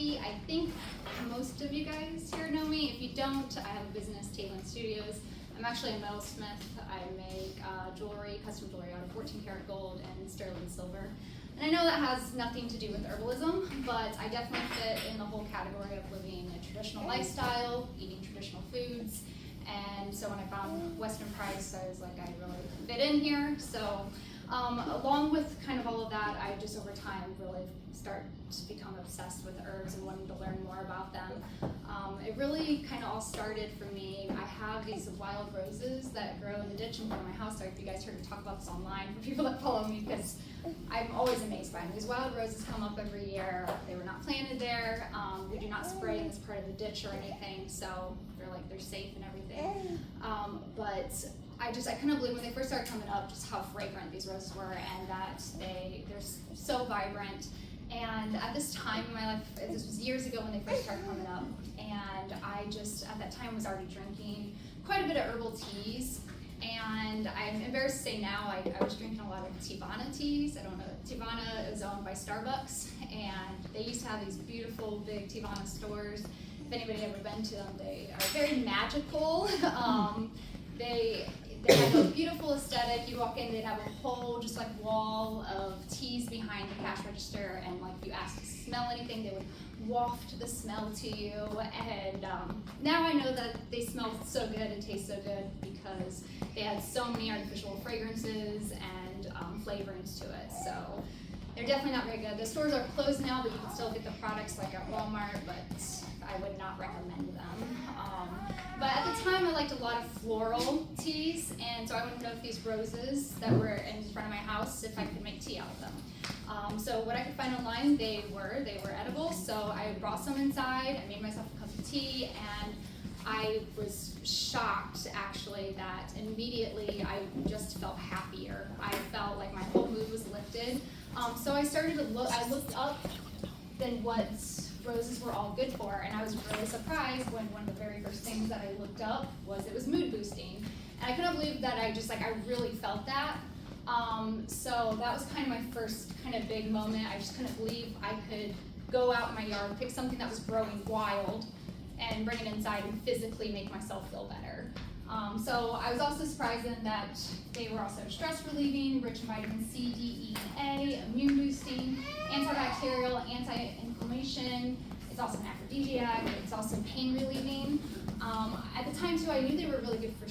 Haake. I think most of you guys here know me. If you don't, I have a business, Taylor Lynn Studios. I'm actually a metalsmith. I make jewelry, custom jewelry out of 14 karat gold and sterling silver. And I know that has nothing to do with herbalism, but I definitely fit in the whole category of living a traditional lifestyle, eating traditional foods. And so when I found Western Price, I was like, I really fit in here. So along with kind of all of that, I just over time really start to become obsessed with herbs and wanting to learn more about them. It really kind of all started for me. I have these wild roses that grow in the ditch in front of my house. Sorry if you guys heard me talk about this online for people that follow me, because I'm always amazed by them. These wild roses come up every year. They were not planted there. We do not spray in this part of the ditch or anything, so they're safe and everything. But I couldn't believe when they first started coming up just how fragrant these roses were, and that they're so vibrant. And at this time in my life, this was years ago when they first started coming up, and I just at that time was already drinking quite a bit of herbal teas. And I'm embarrassed to say now, I was drinking a lot of Tivana teas. I don't know, Tivana is owned by Starbucks, and they used to have these beautiful big Tivana stores. If anybody ever been to them, they are very magical. They have a beautiful aesthetic. You walk in, they'd have a whole just like wall of teas behind the cash register, and like if you ask to smell anything, they would waft the smell to you. And now I know that they smell so good and taste so good because they had so many artificial fragrances and flavorings to it. So they're definitely not very good. The stores are closed now, but you can still get the products like at Walmart, but I would not recommend them. But at the time, I liked a lot of floral teas, and so I wanted to know if these roses that were in front of my house, if I could make tea out of them. So what I could find online, they were edible, so I brought some inside, I made myself a cup of tea, and I was shocked actually that immediately I just felt happier. I felt like my whole mood was lifted. So I started to I looked up then what roses were all good for, and I was really surprised when one of the very first things that I looked up was it was mood boosting. And I couldn't believe that I really felt that. So that was kind of my first kind of big moment. I just couldn't believe I could go out in my yard, pick something that was growing wild, and bring it inside and physically make myself feel better. So I was also surprised in that they were also stress relieving, rich in vitamin C, D, E, and A, immune boosting, antibacterial, anti-inflammation. It's also an aphrodisiac. It's also pain relieving. At the time too, I knew they were really good for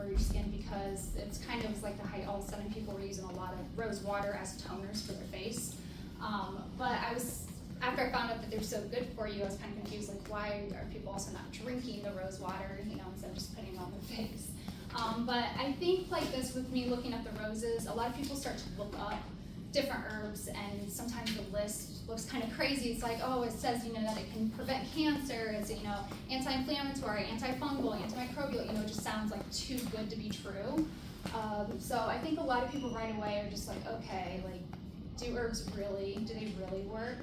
your skin, because it's kind of like the height. All of a sudden, people were using a lot of rose water as toners for their face. But after I found out that they're so good for you, I was kind of confused, like why are people also not drinking the rose water, instead of just putting it on their face. But I think like this, with me looking at the roses, a lot of people start to look up different herbs, and sometimes the list looks kind of crazy. It's like, oh, it says, that it can prevent cancer, it's, anti-inflammatory, antifungal, antimicrobial, it just sounds like too good to be true. So I think a lot of people right away are just like, okay, like, do they really work?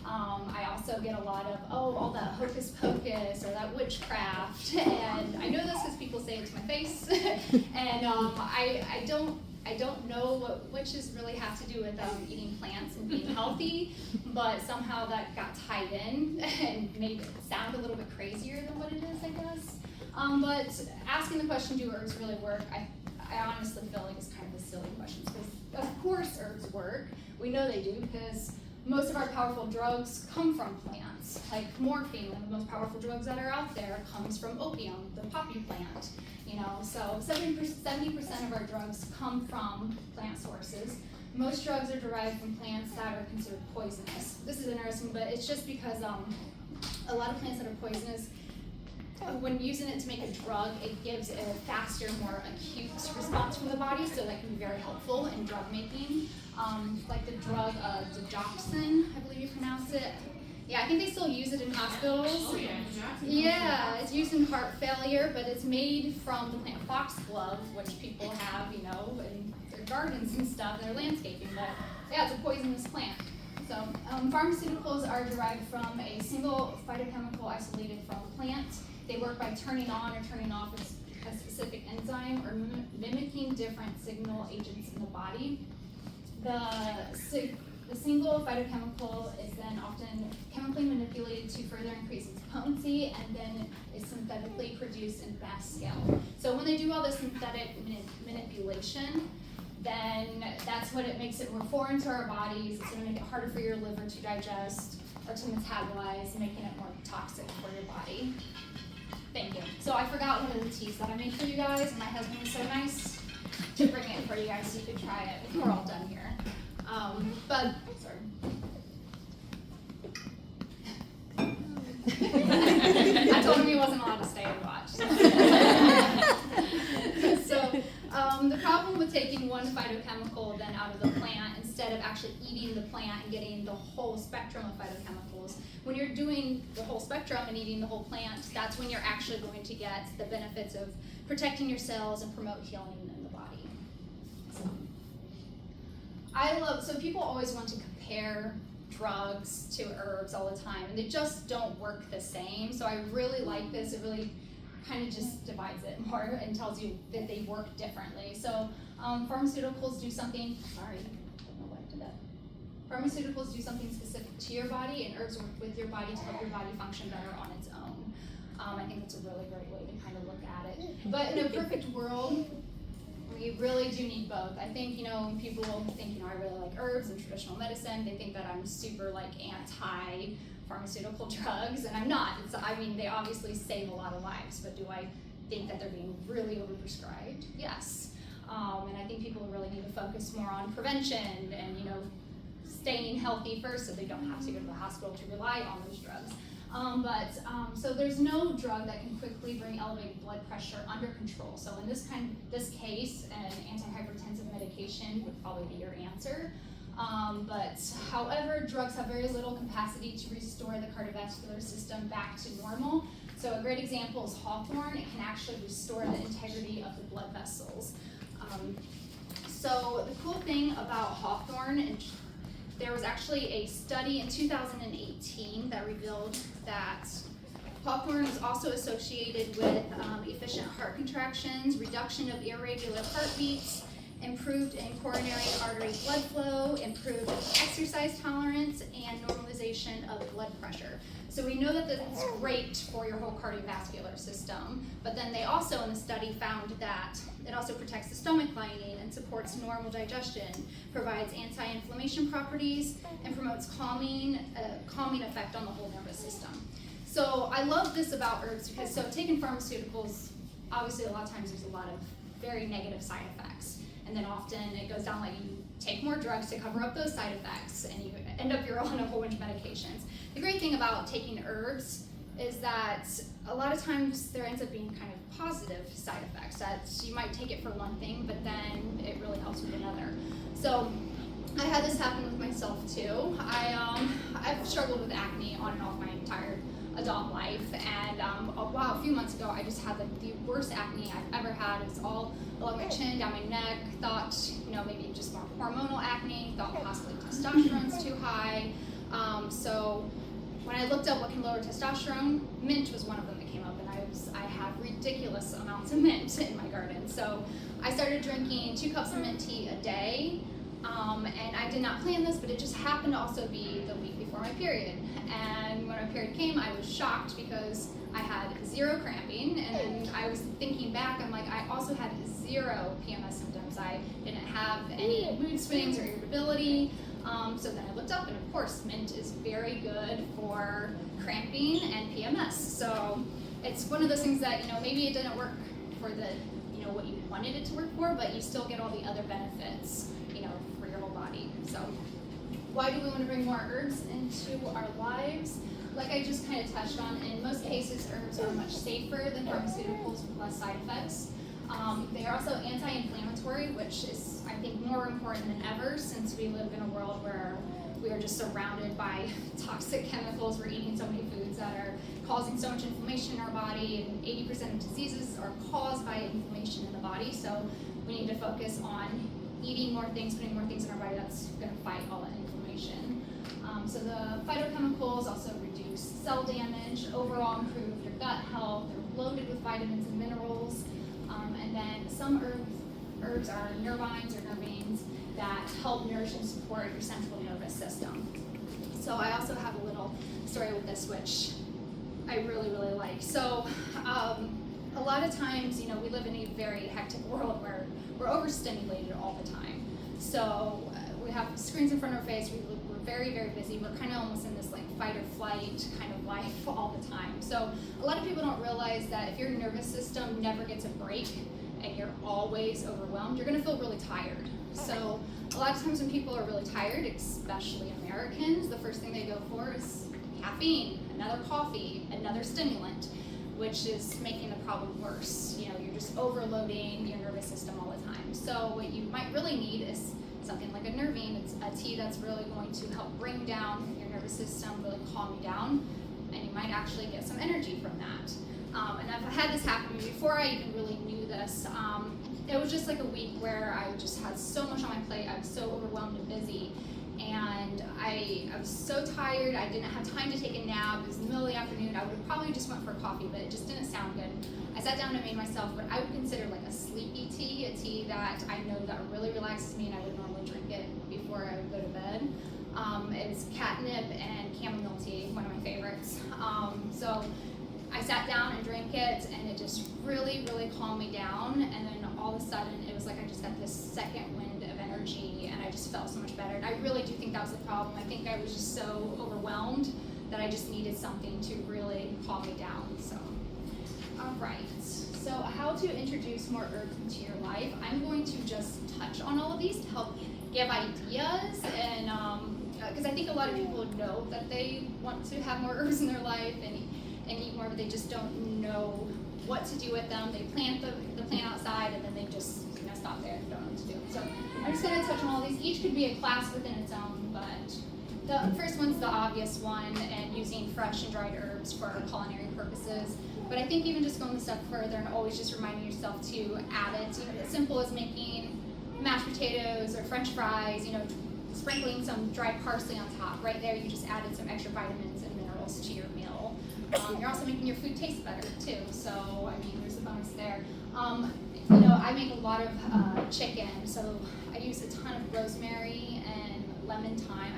I also get a lot of, all that hocus pocus or that witchcraft, and I know this because people say it to my face, and I don't know what witches really have to do with eating plants and being healthy, but somehow that got tied in and made it sound a little bit crazier than what it is, I guess. But asking the question, do herbs really work? I honestly feel like it's kind of a silly question, because of course herbs work. We know they do, because most of our powerful drugs come from plants. Like morphine, one of the most powerful drugs that are out there, comes from opium, the poppy plant. So 70% of our drugs come from plant sources. Most drugs are derived from plants that are considered poisonous. This is interesting, but it's just because a lot of plants that are poisonous, when using it to make a drug, it gives a faster, more acute response from the body, so that can be very helpful in drug making. Like the drug digoxin, I believe you pronounce it. Yeah, I think they still use it in hospitals. Oh yeah, yeah, it's used in heart failure, but it's made from the plant foxglove, which people have, in their gardens and stuff, their landscaping. But yeah, it's a poisonous plant. So pharmaceuticals are derived from a single phytochemical isolated from a plant. They work by turning on or turning off a specific enzyme or mimicking different signal agents in the body. The The single phytochemical is then often chemically manipulated to further increase its potency and then is synthetically produced in mass scale. So when they do all this synthetic manipulation, then that's what it makes it more foreign to our bodies. It's going to make it harder for your liver to digest or to metabolize, making it more toxic for your body. Thank you. So I forgot one of the teas that I made for you guys, and my husband was so nice to bring it for you guys so you could try it when we're all done here. But, sorry. I told him he wasn't allowed to stay and watch. So the problem with taking one phytochemical then out of the plant instead of actually eating the plant and getting the whole spectrum of phytochemicals, when you're doing the whole spectrum and eating the whole plant, that's when you're actually going to get the benefits of protecting your cells and promote healing in the body. So people always want to compare drugs to herbs all the time, and they just don't work the same. So I really like this. It really kind of just divides it more and tells you that they work differently. So pharmaceuticals do something, Pharmaceuticals do something specific to your body, and herbs work with your body to help your body function better on its own. I think that's a really great way to kind of look at it. But in a perfect world, we really do need both. I think, when people think, I really like herbs and traditional medicine, they think that I'm super anti-pharmaceutical drugs, and I'm not. They obviously save a lot of lives, but do I think that they're being really overprescribed? Yes. And I think people really need to focus more on prevention and, staying healthy first so they don't have to go to the hospital to rely on those drugs. So there's no drug that can quickly bring elevated blood pressure under control. So in this case, an antihypertensive medication would probably be your answer. However, drugs have very little capacity to restore the cardiovascular system back to normal. So a great example is hawthorn. It can actually restore the integrity of the blood vessels. So the cool thing about hawthorn, and there was actually a study in 2018 that revealed that hawthorn was also associated with efficient heart contractions, reduction of irregular heartbeats, improved in coronary artery blood flow, improved exercise tolerance, and normalization of blood pressure. So we know that that's great for your whole cardiovascular system, but then they also in the study found that it also protects the stomach lining and supports normal digestion, provides anti-inflammation properties, and promotes calming effect on the whole nervous system. So I love this about herbs because taking pharmaceuticals, obviously a lot of times there's a lot of very negative side effects. And then often it goes down like you take more drugs to cover up those side effects and you end up you're on a whole bunch of medications. The great thing about taking herbs is that a lot of times there ends up being kind of positive side effects that you might take it for one thing, but then it really helps with another. So I had this happen with myself too. I've struggled with acne on and off my entire adult life, and a few months ago I just had the worst acne I've ever had. It's all along my chin, down my neck. Thought maybe just more hormonal acne. Thought possibly testosterone's too high. So when I looked up what can lower testosterone, mint was one of them that came up, and I have ridiculous amounts of mint in my garden. So I started drinking 2 cups of mint tea a day. And I did not plan this, but it just happened to also be the week before my period. And when my period came, I was shocked because I had 0 cramping, and I was thinking back, I'm like, I also had 0 PMS symptoms. I didn't have any mood swings or irritability. So then I looked up, and of course, mint is very good for cramping and PMS. So it's one of those things that, maybe it didn't work for the, what you wanted it to work for, but you still get all the other benefits, for your whole body. So why do we want to bring more herbs into our lives? Like I just kind of touched on, in most cases, herbs are much safer than pharmaceuticals with less side effects. They are also anti-inflammatory, which is, I think, more important than ever since we live in a world where we are just surrounded by toxic chemicals. We're eating so many foods that are causing so much inflammation in our body, and 80% of diseases are caused by inflammation in the body. So we need to focus on eating more things, putting more things in our body that's going to fight all that inflammation. So the phytochemicals also reduce cell damage, overall improve your gut health. They're loaded with vitamins and minerals. And then some herbs are nervines or nervines, that help nourish and support your central nervous system. So I also have a little story with this, which I really, really like. So a lot of times, you know, we live in a very hectic world where we're overstimulated all the time. So we have screens in front of our face, we're very, very busy. We're kind of almost in this like fight or flight kind of life all the time. So a lot of people don't realize that if your nervous system never gets a break and you're always overwhelmed, you're gonna feel really tired. So a lot of times when people are really tired, especially Americans, the first thing they go for is caffeine, another coffee, another stimulant, which is making the problem worse. You know, you're just overloading your nervous system all the time. So what you might really need is something like a nervine. It's a tea that's really going to help bring down your nervous system, really calm you down, and you might actually get some energy from that. And I've had this happen before I even really knew this. It was just like a week where I just had so much on my plate. I was so overwhelmed and busy, and I was so tired. I didn't have time to take a nap. It was in the middle of the afternoon. I would have probably just went for coffee, but it just didn't sound good. I sat down and made myself what I would consider like a sleepy tea, a tea that I know that really relaxes me, and I would normally drink it before I would go to bed. It was catnip and chamomile tea, one of my favorites. So I sat down and drank it, and it just really, really calmed me down. And then all of a sudden, it was like I just got this second wind of energy, and I just felt so much better. And I really do think that was the problem. I think I was just so overwhelmed that I just needed something to really calm me down. So, all right. So how to introduce more herbs into your life. I'm going to just touch on all of these to help give ideas, and because I think a lot of people know that they want to have more herbs in their life and eat more, but they just don't know what to do with them. They plant the plant outside, and then they just stop there and don't know what to do. So I'm just going to touch on all these. Each could be a class within its own, but the first one's the obvious one, and using fresh and dried herbs for culinary purposes. But I think even just going a step further and always just reminding yourself to add it. You know, as simple as making mashed potatoes or French fries. You know, sprinkling some dried parsley on top. Right there, you just added some extra vitamins and minerals to your meal. You're also making your food taste better too. So I mean, there's a bonus there. You know, I make a lot of chicken, so I use a ton of rosemary and lemon thyme.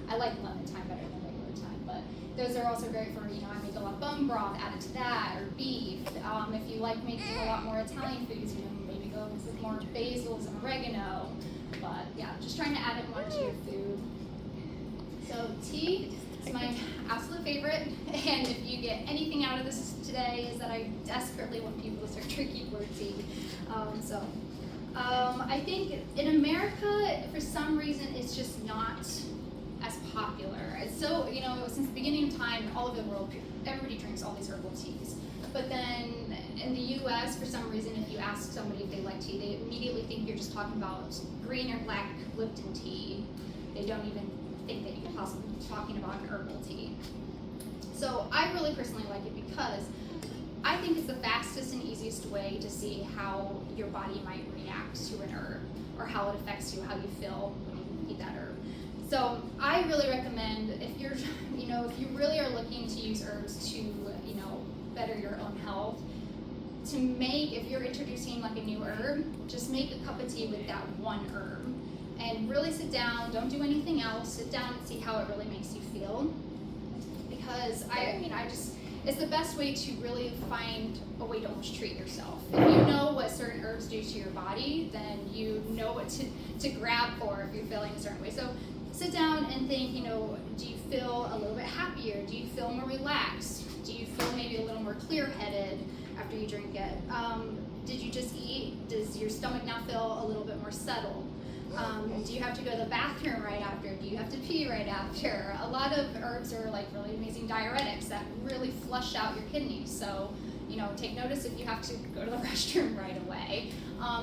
I like lemon thyme better than regular thyme, but those are also great for, you know, I make a lot of bone broth added to that, or beef. If you like making a lot more Italian foods, you know, maybe go with more basils and oregano. But yeah, just trying to add it more to your food. So tea is my absolute favorite, and if you get anything out of this today is that I desperately want people to start drinking more tea. I think in America, for some reason, it's just not as popular. It's so, you know, since the beginning of time, all over the world, everybody drinks all these herbal teas. But then in the US, for some reason, if you ask somebody if they like tea, they immediately think you're just talking about green or black Lipton tea. They don't even think that you could possibly be talking about an herbal tea. So I really personally like it because I think it's the fastest and easiest way to see how your body might react to an herb, or how it affects you, how you feel when you eat that herb. So I really recommend, if you're, you know, if you really are looking to use herbs to, you know, better your own health, to make, if you're introducing like a new herb, just make a cup of tea with that one herb. And really sit down, don't do anything else, sit down and see how it really makes you feel. Because it's the best way to really find a way to almost treat yourself. If you know what certain herbs do to your body, then you know what to grab for if you're feeling a certain way. So sit down and think, you know, do you feel a little bit happier? Do you feel more relaxed? Do you feel maybe a little more clear-headed after you drink it? Did you just eat? Does your stomach now feel a little bit more settled? Do you have to go to the bathroom right after? Do you have to pee right after? A lot of herbs are like really amazing diuretics that really flush out your kidneys. So, you know, take notice if you have to go to the restroom right away.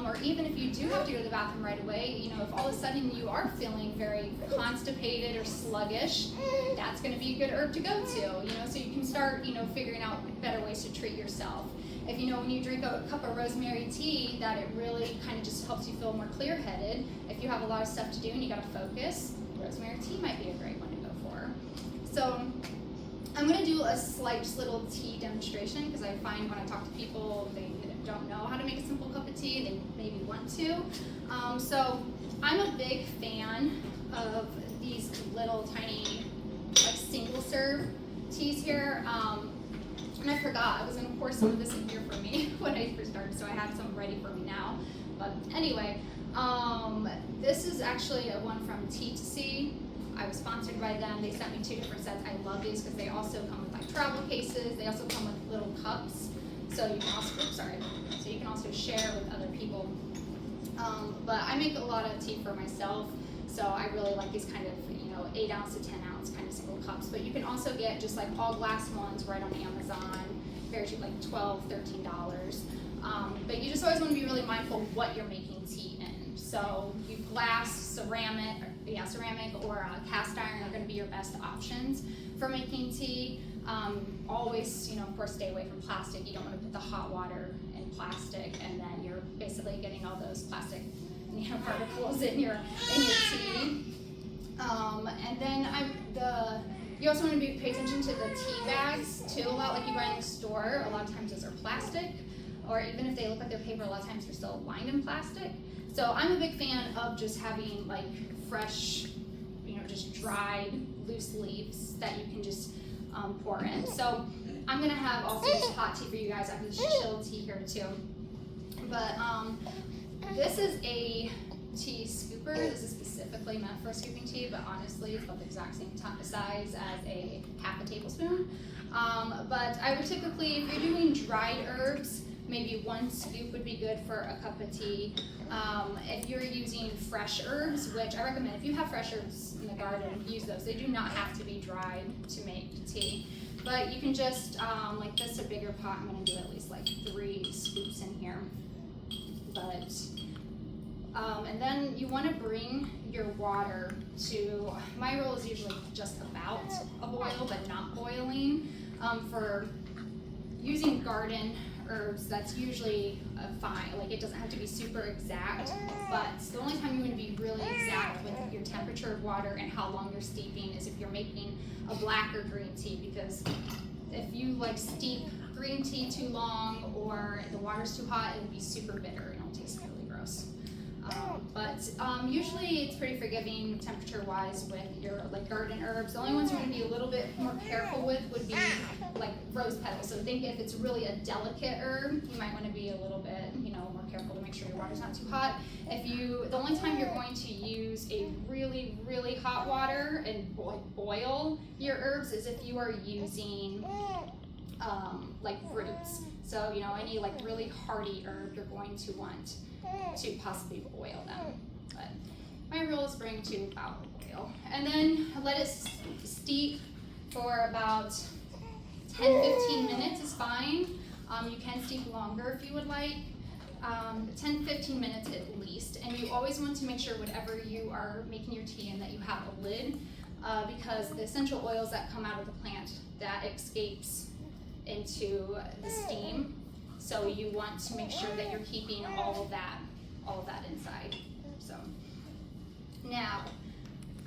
Or even if you do have to go to the bathroom right away, you know, if all of a sudden you are feeling very constipated or sluggish, that's going to be a good herb to go to, you know, so you can start, you know, figuring out better ways to treat yourself. If you know when you drink a cup of rosemary tea that it really kind of just helps you feel more clear-headed, if you have a lot of stuff to do and you got to focus, rosemary tea might be a great one to go for. So I'm going to do a slight just little tea demonstration because I find when I talk to people, they don't know how to make a simple cup of tea, they maybe want to. So I'm a big fan of these little tiny, like single serve teas here. And I forgot, I was gonna pour some of this in here for me when I first started, so I have some ready for me now. But anyway, this is actually a one from T2C. I was sponsored by them. They sent me 2 different sets. I love these because they also come with like travel cases. They also come with little cups, so you can also, so you can also share with other people. But I make a lot of tea for myself, so I really like these kind of, 8 ounce to 10 ounce kind of single cups. But you can also get just like all glass ones right on Amazon, very cheap, like $12, $13. But you just always want to be really mindful of what you're making tea in. So you glass, ceramic, or cast iron are going to be your best options for making tea. Always, of course, stay away from plastic. You don't want to put the hot water in plastic, and then you're basically getting all those plastic particles in your tea. And then you also want to pay attention to the tea bags too. A lot like you buy in the store, a lot of times those are plastic, or even if they look like they're paper, a lot of times they're still lined in plastic. So I'm a big fan of just having like fresh, just dried loose leaves that you can just pour in. So I'm gonna have also just hot tea for you guys. I have this chilled tea here too. But this is a tea scooper. This is specifically meant for scooping tea, but honestly, it's about the exact same size as a half a tablespoon. But I would typically, if you're doing dried herbs, maybe 1 scoop would be good for a cup of tea. If you're using fresh herbs, which I recommend, if you have fresh herbs in the garden, use those. They do not have to be dried to make tea. But you can just, like this, a bigger pot, I'm gonna do at least like 3 scoops in here. But, and then you wanna bring your water to, my rule is usually just about a boil, but not boiling. For using garden herbs, that's usually fine. Like it doesn't have to be super exact, but the only time you want to be really exact with your temperature of water and how long you're steeping is if you're making a black or green tea, because if you like steep green tea too long or the water's too hot, it'll be super bitter and it'll taste really gross. But usually it's pretty forgiving temperature-wise with your like garden herbs. The only ones you're going to be a little bit more careful with would be like rose petals. So think if it's really a delicate herb, you might want to be a little bit, more careful to make sure your water's not too hot. The only time you're going to use a really, really hot water and boil your herbs is if you are using like roots. So, any like really hardy herb, you're going to want to possibly boil them. But my rule is bring to about a boil. And then let it steep for about 10-15 minutes is fine. You can steep longer if you would like. 10-15 minutes at least. And you always want to make sure whatever you are making your tea in that you have a lid, because the essential oils that come out of the plant, that escapes into the steam. So you want to make sure that you're keeping all of that inside. So now,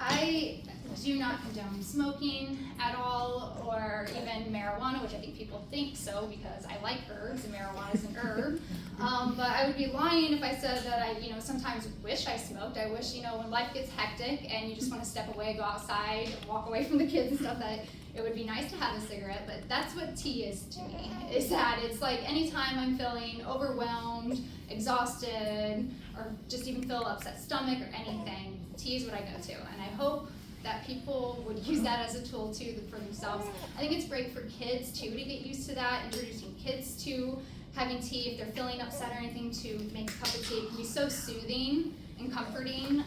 I do not condone smoking at all, or even marijuana, which I think people think so because I like herbs and marijuana is an herb. But I would be lying if I said that I, sometimes wish I smoked. I wish, when life gets hectic and you just want to step away, go outside, walk away from the kids and stuff, that it would be nice to have a cigarette. But that's what tea is to me, is that it's like anytime I'm feeling overwhelmed, exhausted, or just even feel upset stomach or anything, tea is what I go to. And I hope that people would use that as a tool too for themselves. I think it's great for kids too to get used to that, introducing kids to having tea if they're feeling upset or anything, to make a cup of tea. It can be so soothing and comforting.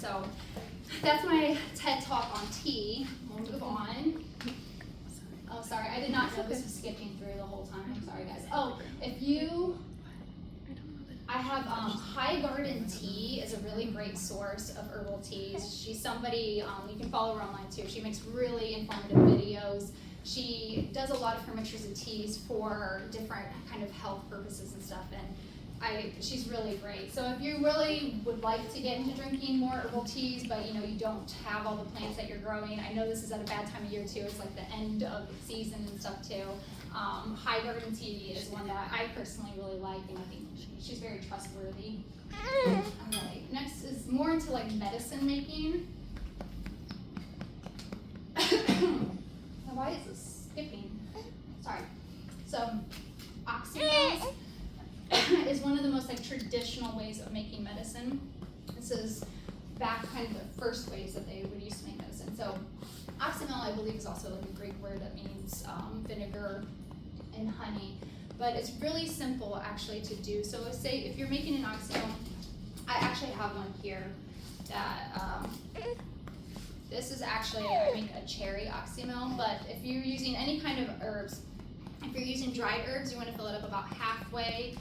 So that's my TED Talk on tea. We'll move on. Oh, sorry, I did not know this was skipping through the whole time. I'm sorry, guys. Oh, I have High Garden Tea is a really great source of herbal teas. She's somebody, you can follow her online too. She makes really informative videos. She does a lot of her mixtures of teas for different kind of health purposes and stuff. And she's really great. So if you really would like to get into drinking more herbal teas, but you don't have all the plants that you're growing, I know this is at a bad time of year too. It's like the end of the season and stuff too. High garden tea is one that I personally really like, and I think she's very trustworthy. All right, next is more into like medicine making. Why is this skipping? Sorry. So oxymels is one of the most like traditional ways of making medicine. This is back kind of the first ways that they would use to make medicine. So oxymel, I believe, is also like a Greek word that means vinegar and honey, but it's really simple actually to do. So let's say if you're making an oxymel, I actually have one here that this is actually, I make a cherry oxymel, but if you're using any kind of herbs, if you're using dried herbs, you want to fill it up about halfway.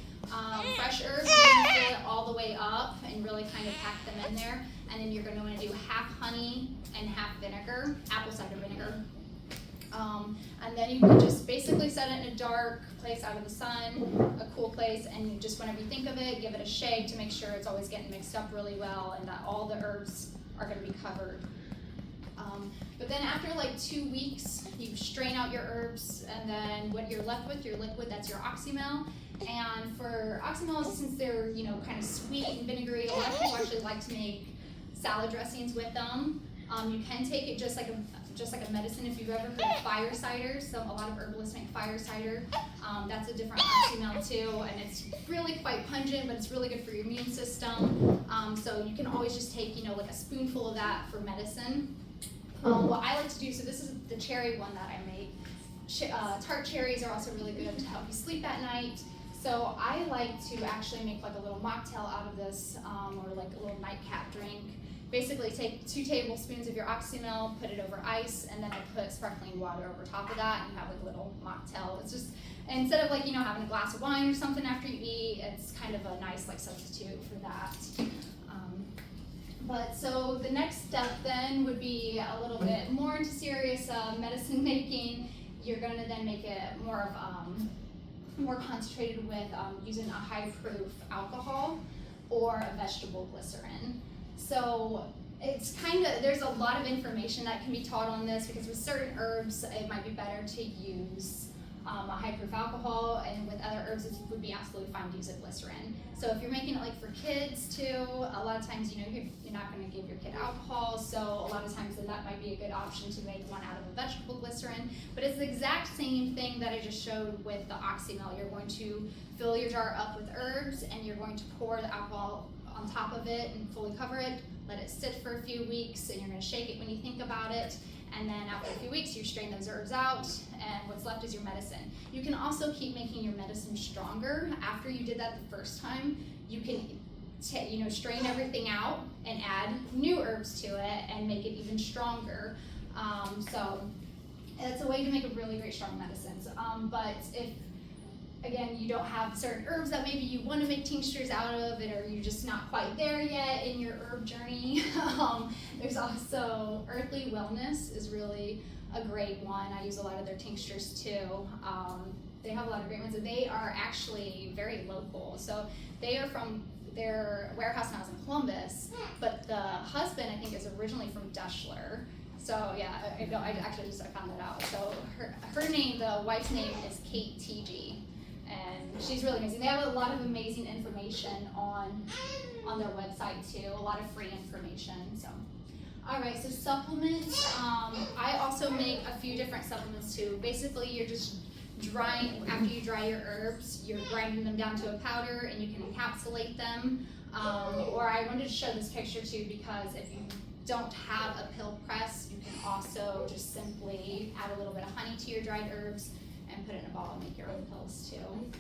Fresh herbs, you want to fill it all the way up and really kind of pack them in there. And then you're going to want to do half honey and half vinegar, apple cider vinegar. And then you can just basically set it in a dark place out of the sun, a cool place, and you just whenever you think of it, give it a shake to make sure it's always getting mixed up really well and that all the herbs are going to be covered. But then after like 2 weeks, you strain out your herbs, and then what you're left with, your liquid, that's your oxymel. And for oxymels, since they're kind of sweet and vinegary, a lot of people actually like to make salad dressings with them. You can take it just like a medicine. If you've ever heard of fire cider, so a lot of herbalists make fire cider. That's a different oxymel too, and it's really quite pungent, but it's really good for your immune system. So you can always just take like a spoonful of that for medicine. What I like to do, so this is the cherry one that I make. Tart cherries are also really good to help you sleep at night. So I like to actually make like a little mocktail out of this, or like a little nightcap drink. Basically take 2 tablespoons of your oxymel, put it over ice, and then I put sparkling water over top of that, and you have like a little mocktail. It's just, instead of like, having a glass of wine or something after you eat, it's kind of a nice like substitute for that. But so the next step then would be a little bit more into serious medicine making. You're going to then make it more concentrated with using a high proof alcohol or a vegetable glycerin. So it's there's a lot of information that can be taught on this, because with certain herbs it might be better to use a high proof alcohol, and with other herbs it would be absolutely fine to use a glycerin. So if you're making it like for kids too, a lot of times you're not going to give your kid alcohol, so a lot of times that might be a good option to make one out of a vegetable glycerin. But it's the exact same thing that I just showed with the oxymel. You're going to fill your jar up with herbs, and you're going to pour the alcohol on top of it and fully cover it, let it sit for a few weeks, and you're going to shake it when you think about it. And then after a few weeks, you strain those herbs out, and what's left is your medicine. You can also keep making your medicine stronger. After you did that the first time, you can strain everything out and add new herbs to it and make it even stronger. So it's a way to make a really great strong medicine. But if, again, you don't have certain herbs that maybe you want to make tinctures out of it, or you're just not quite there yet in your herb journey, there's also Earthly Wellness is really a great one. I use a lot of their tinctures too. They have a lot of great ones, and they are actually very local. So they are from, their warehouse now is in Columbus, but the husband, I think, is originally from Dushler. So yeah, I actually just found that out. So her name, the wife's name is Kate TG. And she's really amazing. They have a lot of amazing information on their website too, a lot of free information. So, all right, so supplements. I also make a few different supplements too. Basically, you're just drying, after you dry your herbs, you're grinding them down to a powder, and you can encapsulate them. Or I wanted to show this picture too, because if you don't have a pill press, you can also just simply add a little bit of honey to your dried herbs and put it in a bottle and make your own pills too.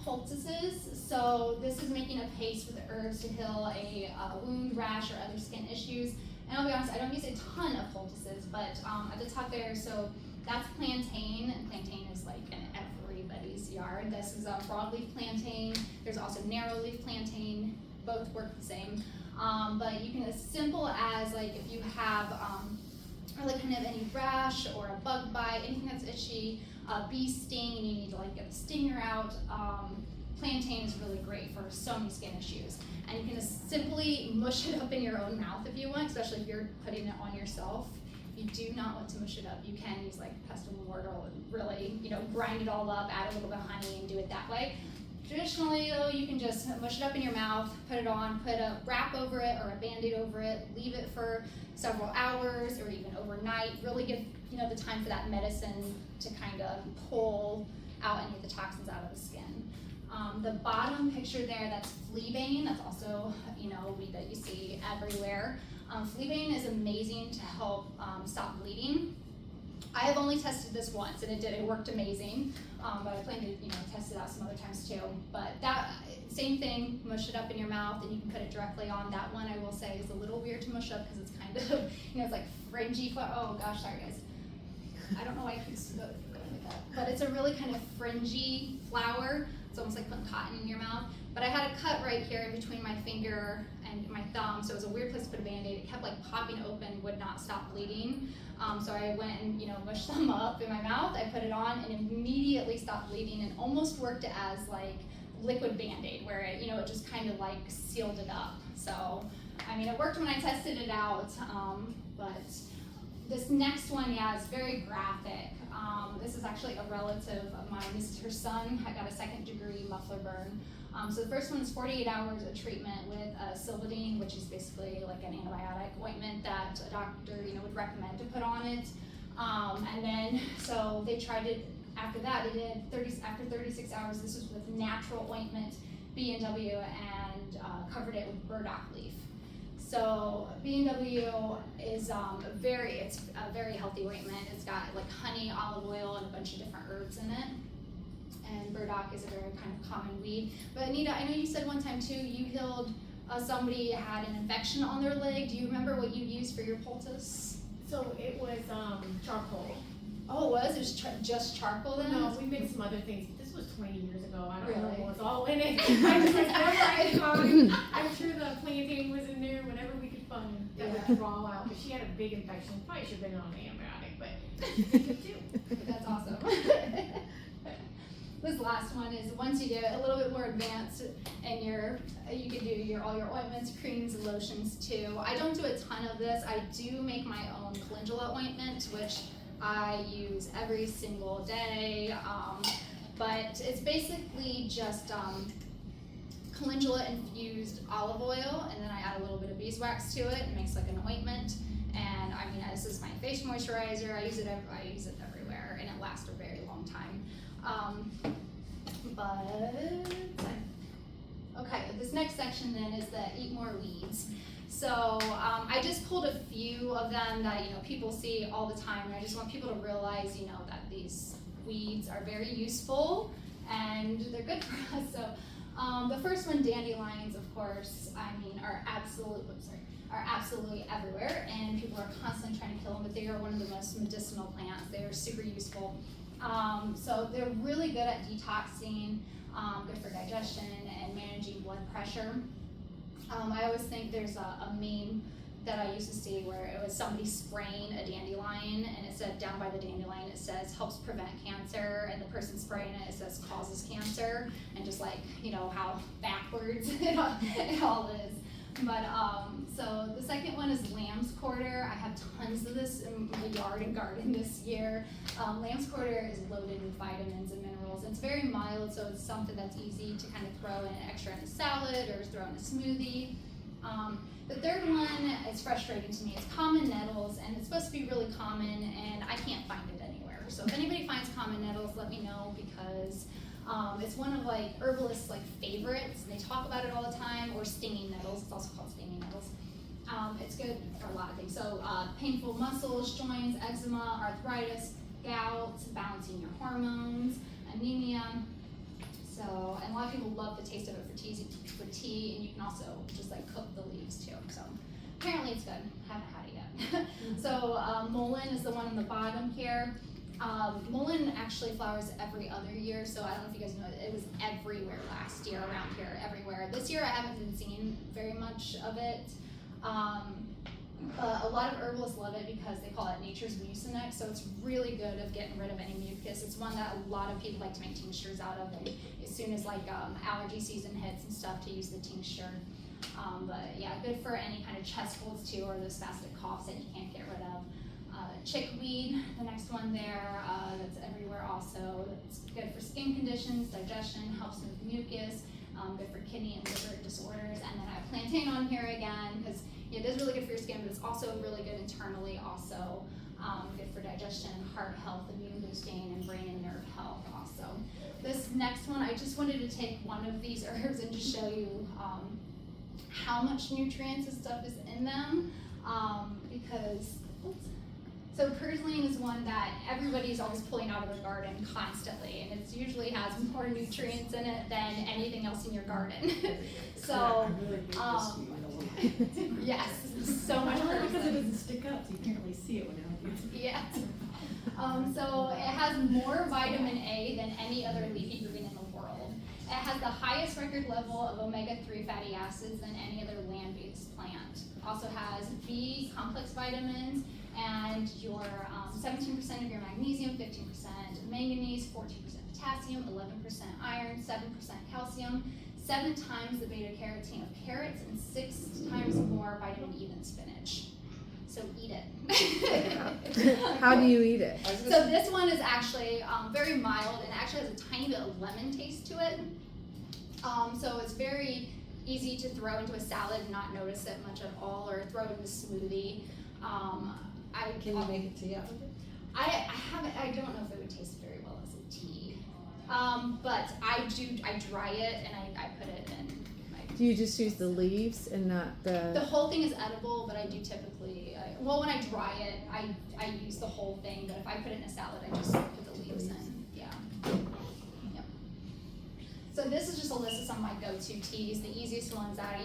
Poultices. So this is making a paste with the herbs to heal a wound, rash, or other skin issues. And I'll be honest, I don't use a ton of poultices, but at the top there, so that's plantain, and plantain is like in everybody's yard. This is a broadleaf plantain. There's also narrow leaf plantain. Both work the same. But you can, as simple as like if you have really kind of any rash or a bug bite, anything that's itchy, bee sting, and you need to like get the stinger out. Plantain is really great for so many skin issues. And you can just simply mush it up in your own mouth if you want, especially if you're putting it on yourself. If you do not want to mush it up, you can use like pestle and mortar and really, grind it all up, add a little bit of honey and do it that way. Traditionally though, you can just mush it up in your mouth, put it on, put a wrap over it or a Band-Aid over it, leave it for several hours or even overnight. Really give the time for that medicine to kind of pull out any of the toxins out of the skin. The bottom picture there, that's fleabane. That's also a weed that you see everywhere. Fleabane is amazing to help stop bleeding. I have only tested this once and it worked amazing, but I plan to test it out some other times too. But that same thing, mush it up in your mouth and you can put it directly on. That one I will say is a little weird to mush up because it's kind of it's like fringy. Oh gosh, sorry guys. I don't know why I keep going like that, but it's a really kind of fringy flower. It's almost like putting cotton in your mouth. But I had a cut right here in between my finger and my thumb, so it was a weird place to put a Band-Aid. It kept like popping open, would not stop bleeding. So I went and mushed them up in my mouth. I put it on and immediately stopped bleeding and almost worked as like liquid Band-Aid, where it it just kind of like sealed it up. So I mean, it worked when I tested it out. But this next one, is very graphic. This is actually a relative of mine. This is her son. I got a 2nd-degree muffler burn. So the first one is 48 hours of treatment with Silvadene, which is basically like an antibiotic ointment that a doctor would recommend to put on it. And then so they tried it. After that, they did after 36 hours. This was with natural ointment, B&W, and covered it with burdock leaf. So B&W is it's a very healthy ointment. It's got like honey, olive oil, and a bunch of different herbs in it. And burdock is a very kind of common weed. But Anita, I know you said one time too, you healed somebody had an infection on their leg. Do you remember what you used for your poultice? So it was charcoal. Oh, it was? It was just charcoal then? No, we mixed some other things. This was 20 years ago. I don't Really? know what was all in it. I just remember I'm sure the plantain was in there whenever we could find that would draw out. But she had a big infection. Probably should have been on an antibiotic, but she could too. That's awesome. This last one is once you get a little bit more advanced and you can do all your ointments, creams, and lotions too. I don't do a ton of this. I do make my own calendula ointment, which I use every single day. But it's basically just calendula infused olive oil, and then I add a little bit of beeswax to it and makes like an ointment. And I mean, this is my face moisturizer. I use it everywhere, and it lasts a very long time. Okay, this next section then is the eat more weeds. So I just pulled a few of them that people see all the time, and I just want people to realize that these weeds are very useful and they're good for us. So the first one, dandelions, of course, are absolutely everywhere, and people are constantly trying to kill them, but they are one of the most medicinal plants. They are super useful. So they're really good at detoxing, good for digestion and managing blood pressure. I always think there's a meme that I used to see where it was somebody spraying a dandelion, and it said down by the dandelion it says helps prevent cancer, and the person spraying it says causes cancer, and just like how backwards it all is. But so the second one is lamb's quarter. I have tons of this in my yard and garden this year. Lamb's quarter is loaded with vitamins and minerals. It's very mild, so it's something that's easy to kind of throw in extra in a salad or throw in a smoothie. The third one is frustrating to me. It's common nettles, and it's supposed to be really common, and I can't find it anywhere. So if anybody finds common nettles, let me know, because it's one of like herbalists' favorites. They talk about it all the time. Or stinging nettles. It's also called stinging nettles. It's good for a lot of things. So painful muscles, joints, eczema, arthritis, gout, balancing your hormones, anemia. So, and a lot of people love the taste of it for tea, and you can also just cook the leaves too. So apparently it's good. Haven't had it yet. So mullein is the one on the bottom here. Mullein actually flowers every other year, so I don't know if you guys know, it was everywhere last year, around here, everywhere. This year I haven't been seeing very much of it. A lot of herbalists love it because they call it nature's mucinex, so it's really good at getting rid of any mucus. It's one that a lot of people like to make tinctures out of, and as soon as like allergy season hits and stuff, to use the tincture. But yeah, good for any kind of chest colds too, or those spastic coughs that you can't get rid of. Chickweed, the next one there, that's everywhere also. It's good for skin conditions, digestion, helps with mucus, good for kidney and liver disorders. And then I have plantain on here again, because it is really good for your skin, but it's also really good internally also. Good for digestion, heart health, immune boosting, and brain and nerve health also. This next one, I just wanted to take one of these herbs and just show you how much nutrients and stuff is in them, because, so purslane is one that everybody's always pulling out of their garden constantly, and it usually has more nutrients in it than anything else in your garden. So, yes, so much Because it purslane. doesn't stick up, so you can't really see it without you. Yeah. So it has more vitamin A than any other leafy green in the world. It has the highest record level of omega-3 fatty acids than any other land-based plant. Also has B complex vitamins, and your 17% of your magnesium, 15% manganese, 14% potassium, 11% iron, 7% calcium, 7 times the beta carotene of carrots, and 6 times more vitamin E than spinach. So eat it. How do you eat it? So this one is actually very mild, and actually has a tiny bit of lemon taste to it. So it's very easy to throw into a salad and not notice it much at all, or throw it in a smoothie. Can you make a tea out of it? I don't know if it would taste very well as a tea. But I dry it and I put it in. Do you just use the leaves and not The the? whole thing is edible, but I do typically, when I dry it, I use the whole thing, but if I put it in a salad, I just put the leaves in, yeah. Yep. So this is just a list of some of my go-to teas, the easiest ones that,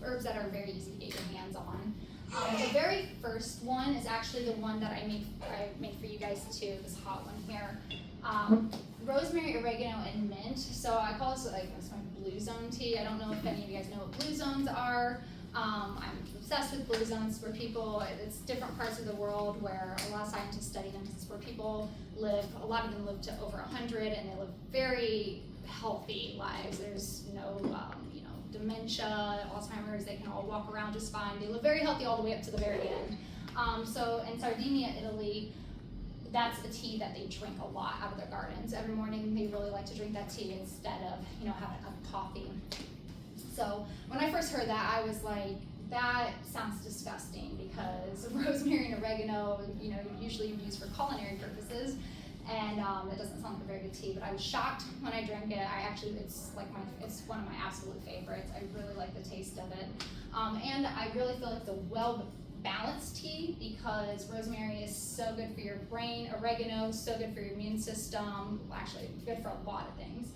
herbs that are very easy to get your hands on. The very first one is actually the one that I made for you guys too, this hot one here. Rosemary, oregano, and mint. So I call this it's my blue zone tea. I don't know if any of you guys know what blue zones are. I'm obsessed with blue zones where it's different parts of the world where a lot of scientists study them. It's where people live, a lot of them live to over 100, and they live very healthy lives. There's no, dementia, Alzheimer's, they can all walk around just fine. They live very healthy all the way up to the very end. So in Sardinia, Italy, that's a tea that they drink a lot out of their gardens. Every morning they really like to drink that tea instead of, having a coffee. So when I first heard that, I was like, that sounds disgusting, because rosemary and oregano, usually used for culinary purposes, and it doesn't sound like a very good tea. But I was shocked when I drank it. It's one of my absolute favorites. I really like the taste of it, and I really feel like it's a well-balanced tea, because rosemary is so good for your brain, oregano so good for your immune system. Actually, good for a lot of things.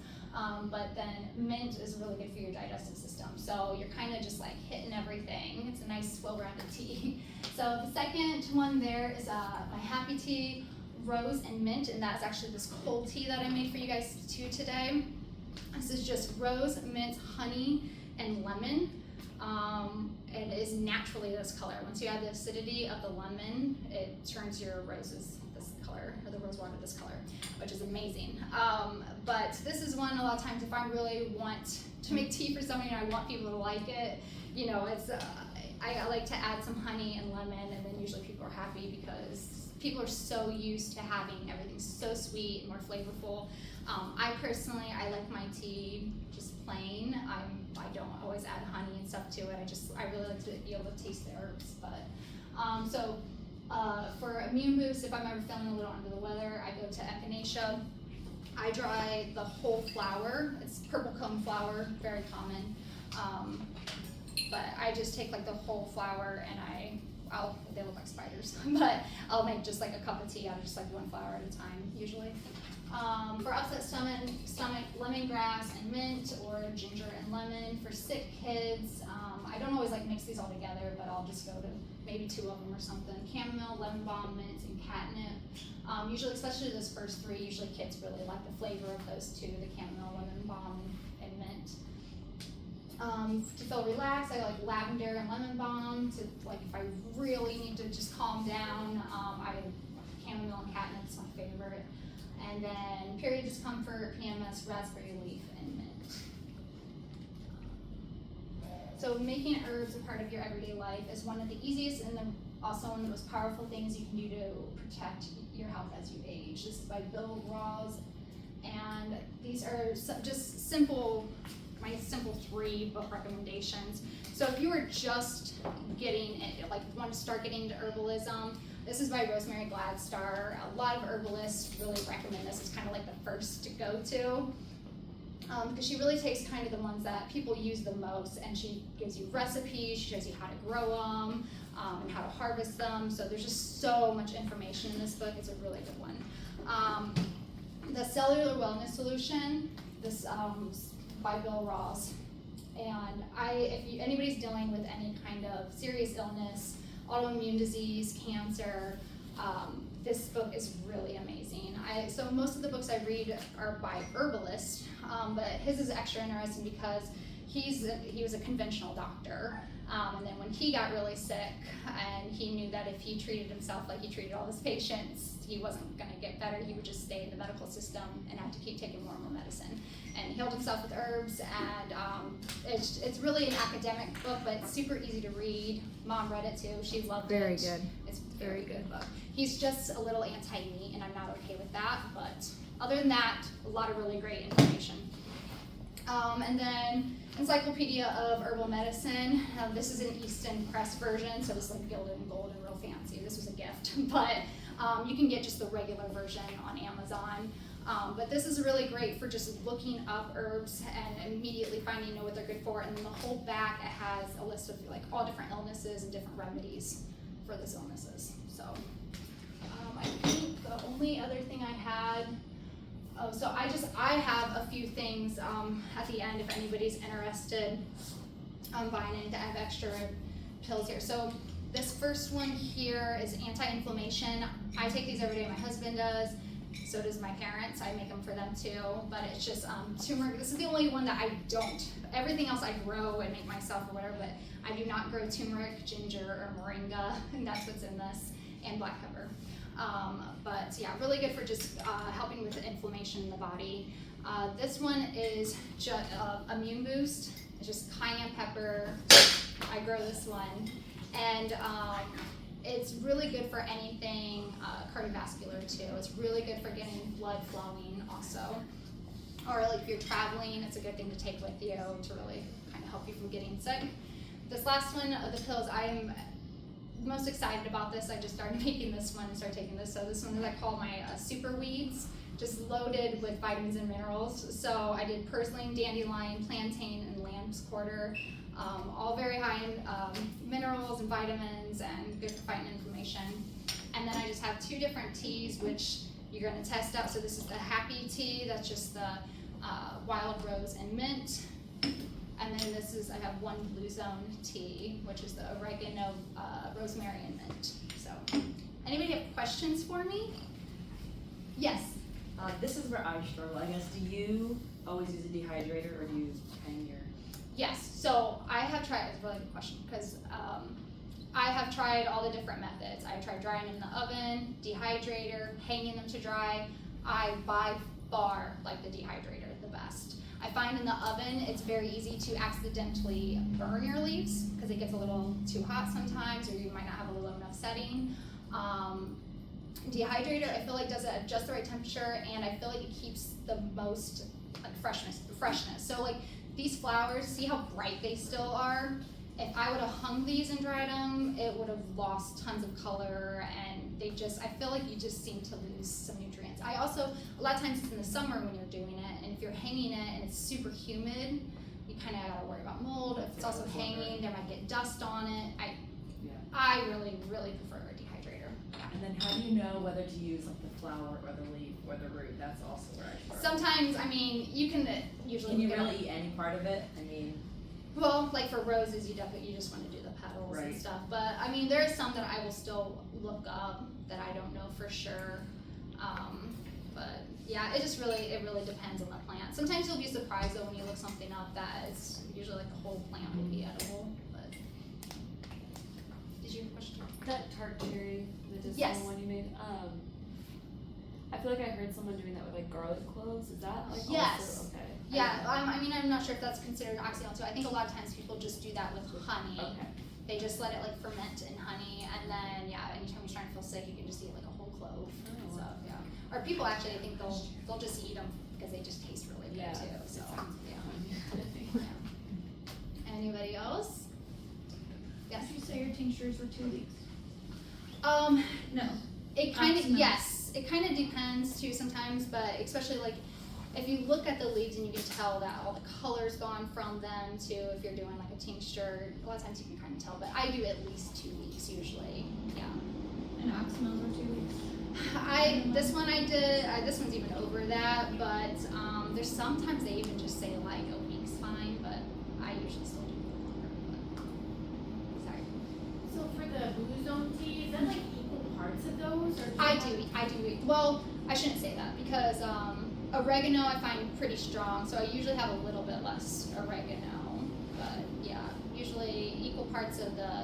But then mint is really good for your digestive system. So you're kind of just like hitting everything. It's a nice, well-rounded tea. So the second one there is my happy tea, rose and mint, and that's actually this cold tea that I made for you guys too today. This is just rose, mint, honey, and lemon. It is naturally this color. Once you add the acidity of the lemon, it turns your roses this color, or the rose water this color, which is amazing. But this is one, a lot of times, if I really want to make tea for somebody and I want people to like it, I like to add some honey and lemon, and then usually people are happy, because people are so used to having everything so sweet and more flavorful. I personally, I like my tea just plain. I don't always add honey and stuff to it. I really like to be able to taste the herbs. But for immune boost, if I'm ever feeling a little under the weather, I go to echinacea. I dry the whole flower. It's purple cone flower, very common. But I just take like the whole flower, and they look like spiders, but I'll make just like a cup of tea out of just like one flower at a time, usually. For upset stomach, lemongrass and mint, or ginger and lemon. For sick kids, I don't always like mix these all together, but I'll just go to maybe 2 of them or something. Chamomile, lemon balm, mint, and catnip. Usually, especially those first 3, usually kids really like the flavor of those 2, the chamomile, lemon balm, and mint. To feel relaxed, I like lavender and lemon balm. To like if I really need to just calm down, chamomile and catnip is my favorite. And then period discomfort, PMS, raspberry leaf, and mint. So making herbs a part of your everyday life is one of the easiest and also one of the most powerful things you can do to protect your health as you age. This is by Bill Rawls, and these are just my simple 3 book recommendations. So if you were just getting it, like want to start getting into herbalism, this is by Rosemary Gladstar. A lot of herbalists really recommend this as kind of like the first to go to. Because she really takes kind of the ones that people use the most, and she gives you recipes, she shows you how to grow them, and how to harvest them. So there's just so much information in this book. It's a really good one. The Cellular Wellness Solution, this by Bill Rawls. And if anybody's dealing with any kind of serious illness, autoimmune disease, cancer, this book is really amazing. So most of the books I read are by herbalists, but his is extra interesting because he was a conventional doctor, and then when he got really sick and he knew that if he treated himself like he treated all his patients, he wasn't going to get better. He would just stay in the medical system and have to keep taking more and more medicine. And he healed himself with herbs, and it's really an academic book, but it's super easy to read. Mom read it too. She loved it. Very good. It's a very good book. He's just a little anti-meat, and I'm not okay with that, but other than that, a lot of really great information. And then Encyclopedia of Herbal Medicine. This is an Easton Press version, so it's like gilded and gold and real fancy. This was a gift, but you can get just the regular version on Amazon. But this is really great for just looking up herbs and immediately finding what they're good for. And then the whole back, it has a list of like all different illnesses and different remedies for those illnesses. So I think the only other thing I had, so I have a few things at the end if anybody's interested on buying it. I have extra pills here. So this first one here is anti-inflammation. I take these every day. My husband does. So does my parents. I make them for them too. But it's just turmeric. This is the only one that I don't. Everything else I grow and make myself or whatever, but I do not grow turmeric, ginger, or moringa, and that's what's in this, and black pepper. But yeah, really good for just helping with the inflammation in the body. This one is just immune boost. It's just cayenne pepper. I grow this one, and it's really good for anything cardiovascular too. It's really good for getting blood flowing also. Or like if you're traveling, it's a good thing to take with you to really kind of help you from getting sick. This last one, the pills, I'm most excited about this. I just started making this one and started taking this. So this one is I call my super weeds, just loaded with vitamins and minerals. So I did purslane, dandelion, plantain, and lamb's quarter. All very high in minerals and vitamins and good for fighting inflammation. And then I just have 2 different teas which you're going to test out. So this is the happy tea, that's just the wild rose and mint. And then this is, I have 1 blue zone tea, which is the oregano, rosemary, and mint. So anybody have questions for me? Yes. This is where I struggle. I guess, do you always use a dehydrator or do you hang your? Yes, so I have tried, it's a really good question, because I have tried all the different methods. I've tried drying them in the oven, dehydrator, hanging them to dry. I by far like the dehydrator the best. I find in the oven it's very easy to accidentally burn your leaves because it gets a little too hot sometimes, or you might not have a low enough setting. Dehydrator I feel like does it at just the right temperature, and I feel like it keeps the most like freshness. So like these flowers, see how bright they still are? If I would have hung these and dried them, it would have lost tons of color, and I feel like you just seem to lose some nutrients. I also, a lot of times it's in the summer when you're doing it, and if you're hanging it and it's super humid, you kind of gotta worry about mold. If it's also hanging, there might get dust on it. I really, really prefer a dehydrator. And then how do you know whether to use like the flower or the leaf or the root? That's also where I struggle. Sometimes, I mean, you can usually. Can you really eat any part of it? I mean. Well, like for roses, you just want to do the petals and stuff. But I mean, there are some that I will still look up that I don't know for sure. But yeah, it really depends on the plant. Sometimes you'll be surprised though when you look something up that it's usually like the whole plant will be edible. But did you have a question? That tart cherry medicinal Yes. one you made. I feel like I heard someone doing that with like garlic cloves. Is that like Yes. also okay? Yeah, I mean, I'm not sure if that's considered oxymel too. I think a lot of times people just do that with honey. Okay. They just let it like ferment in honey, and then yeah, anytime you're trying to feel sick, you can just eat like a whole clove. Oh, So wow. yeah, or people actually I think they'll just eat them because they just taste really good Yeah. too. So yeah. Anybody else? Yes. Did you say your tinctures were 2 weeks? No. It kind of Oxymels. yes. It kind of depends too sometimes, but especially like if you look at the leaves and you can tell that all the color's gone from them too. If you're doing like a tincture, a lot of times you can kind of tell. But I do at least 2 weeks usually. Yeah. And oxymels were 2 weeks? This one I did. This one's even over that, but there's sometimes they even just say like a week's fine, but I usually still do a little longer. But sorry. So for the blue zone tea, is that like equal parts of those? Or I do. Well, I shouldn't say that because oregano I find pretty strong, so I usually have a little bit less oregano. But yeah, usually equal parts of the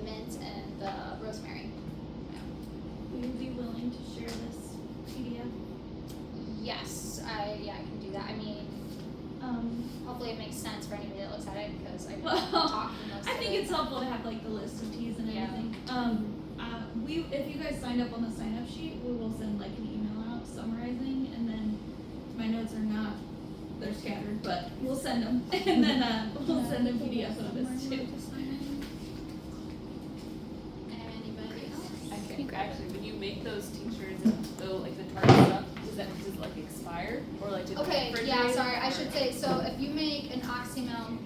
mint and the rosemary. Will you be willing to share this PDF? Yes, I can do that. I mean, hopefully it makes sense for anybody that looks at it because I don't Well, talk most I of think it. it's helpful to have like the list of teas and Yeah. everything. If you guys signed up on the sign up sheet, we will send like an email out summarizing, and then my notes are not, they're scattered, but we'll send them, and then we'll send a PDF of this too. Anybody else? I think actually when you make those tinctures, though, like the tart stuff, does it like expire or like did Okay, it yeah, refrigerate sorry, I or- should say, so if you make an oxymel,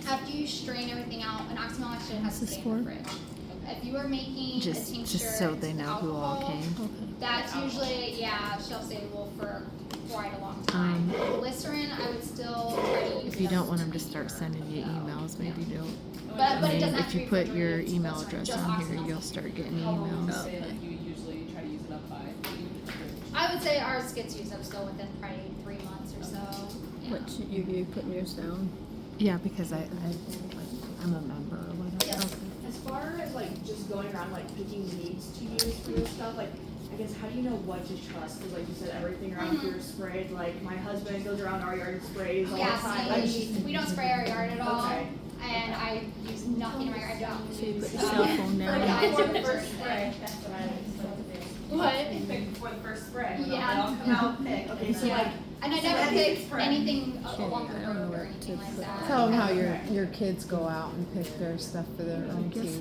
after you strain everything out, an oxymel actually has to This is stay in the for? fridge. If you are making a Just tincture so they with know who all alcohol, came. that's usually, yeah, shelf stable for quite a long time. Glycerin, I would still try to use If you it don't as want a them to start tincture, sending you so, emails, maybe yeah. don't. But it doesn't have If to you be put your refrigerated, email glycerin, address just on here, oxymel. you'll start getting How long would you emails. say like you usually try to use it up by? I would say ours gets used up still within probably 3 months or so. Yeah. What you putting yours down? Yeah, because I'm a member or whatever. Yes. As far as like just going around like picking weeds to use for this stuff, like I guess how do you know what to trust? Because like you said, everything around here is sprayed. Like my husband goes around our yard and sprays all the time. Like, We don't spray our yard at all, Okay. and I use nothing in my yard. I don't So you use, put your cell phone down. before the first spray. That's what I What? pick before the first spray. Yeah. They all come out and pick. Okay, so Yeah. like And I So never that pick is spray. anything Okay, along the I don't know road or where anything to like put that. Tell them how your kids go out and pick their stuff for their own teas.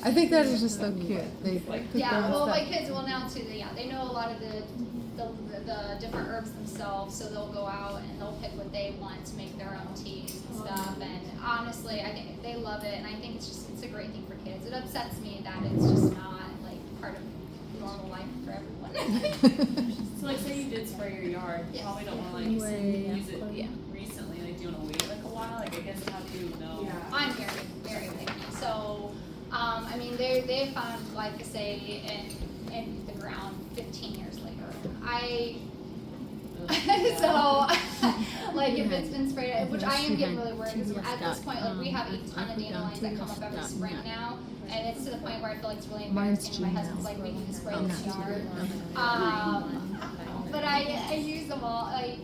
I think that is just so cute. They pick their Yeah, own well, my stuff. kids will now too. They know a lot of the different herbs themselves, so they'll go out and they'll pick what they want to make their own teas and stuff. And honestly, I think they love it, and I think it's a great thing for kids. It upsets me that it's just not like part of normal life for everyone. So like say you did spray your yard, you Yes. probably don't wanna like use it recently, like do you wanna wait like a while? Like I guess how do you know? yeah. I'm very picky. So, I mean, they found glyphosate in the ground 15 years later. So, like if it's been sprayed, which I am getting really worried because at this point, like we have a ton of dandelions that come up every spring now, and it's to the point where I feel like it's really embarrassing. My husband's like, we need to spray this yard. But I use them all, like,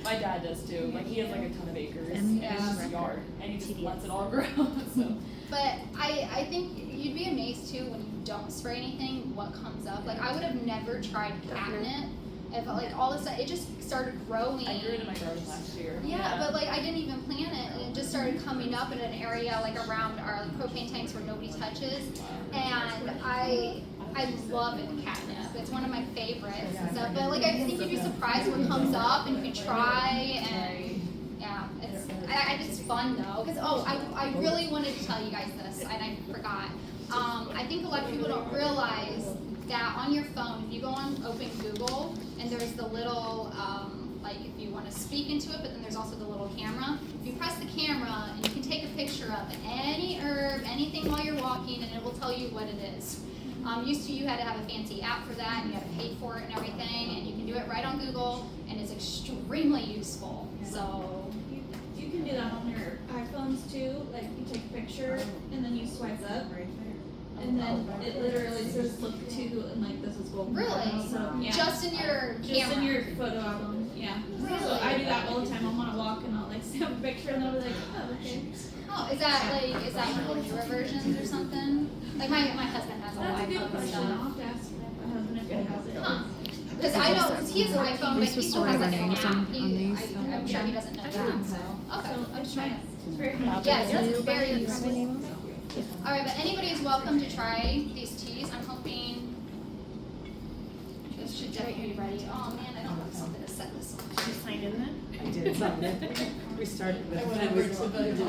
My dad does too, like he has like a ton of acres And- and it's his yard and he just lets it all grow, so. but I think you'd be amazed too when you don't spray anything, what comes up. Like I would have never tried catnip if like all of a sudden it just started growing. I grew it in my garden last year. Yeah, but like I didn't even plant it, and it just started coming up in an area like around our like, propane tanks where nobody touches, and I love it, catnip. It's one of my favorites and stuff. But like I think you'd be surprised what comes up, and you can try, and yeah, it's fun though. Cause I really wanted to tell you guys this, and I forgot. I think a lot of people don't realize that on your phone, if you go on open Google, and there's the little, like if you want to speak into it, but then there's also the little camera. If you press the camera, and you can take a picture of any herb, anything while you're walking, and it will tell you what it is. Used to you had to have a fancy app for that and you had to pay for it and everything, and you can do it right on Google, and it's extremely useful. So You can do that on your iPhones too, like you take a picture and then you swipe up. And then it literally says look to, and like this is gold. really, So, yeah. just in your Just camera. in your photo album, yeah. Really? So I do that all the time. I'm on a walk and I'll like snap a picture and I'll be like, oh, okay. Oh, is that one of the newer versions or something? Like my husband has a That's a good iPhone question. stuff. I'll have to ask my husband if he has it. Huh. Because I know, because he has an iPhone, but You're he supposed still to has write like our an names app. on these. I'm sure he doesn't know that, so. Okay, So I'm it's trying. nice. It's very good. Yes, that's very useful. Alright, but anybody is welcome to try these teas. I'm hoping this should definitely be ready. Oh man, I don't have something to set this on. Did you sign in then? I did something. We started with. I went over to the